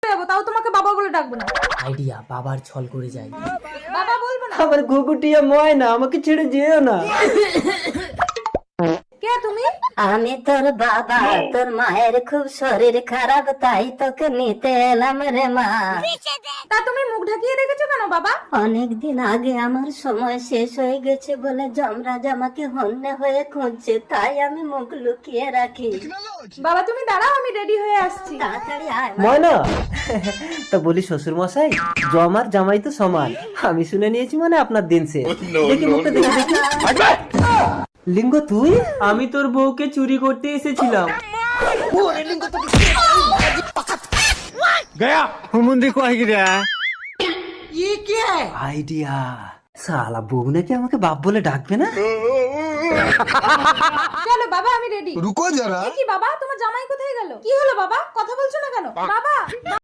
যাবো, তাও তোমাকে বাবা বলে ডাকবো না। আইডিয়া, বাবার ছল করে যাই। বাবা বলবো না। আবার ঘুঘুটিয়া ময়না, আমাকে ছেড়ে যেও না। কে তুমি? আমি তোর বাবা, তোর মায়ের খুব শরীর খারাপ, তাই তোকে নিতে এলাম রে মা। তা তুমি মুখ ঢাকিয়ে রেখেছো কেন বাবা? অনেকদিন আগে আমার সময় শেষ হয়ে গেছে বলে যমরাজ আমাকে হন্যে হয়ে খুঁজছে, তাই আমি মুখ লুকিয়ে রাখি। বাবা তুমি দাঁড়াও, আমি রেডি হয়ে আসছি। তাড়াতাড়ি আয় মা। ময়না, তা বলি শ্বশুর মশাই, জমার জামাই তো সমান। আমি শুনে নিয়েছি মানে আপনার দিন শেষ। দেখি মুখটা দেখি দেখি। লিঙ্গ তুই? আমি তোর বউকে চুরি করতে এসেছিলাম। আইডিয়া, শালা বউ নাকি আমাকে বাপ বলে ডাকবে না। চলো বাবা, আমি রেডি। रुको जरा। কি বাবা, তোমার জামাই কোথায় গেল? কি হলো বাবা, কথা বলছো না কেন বাবা?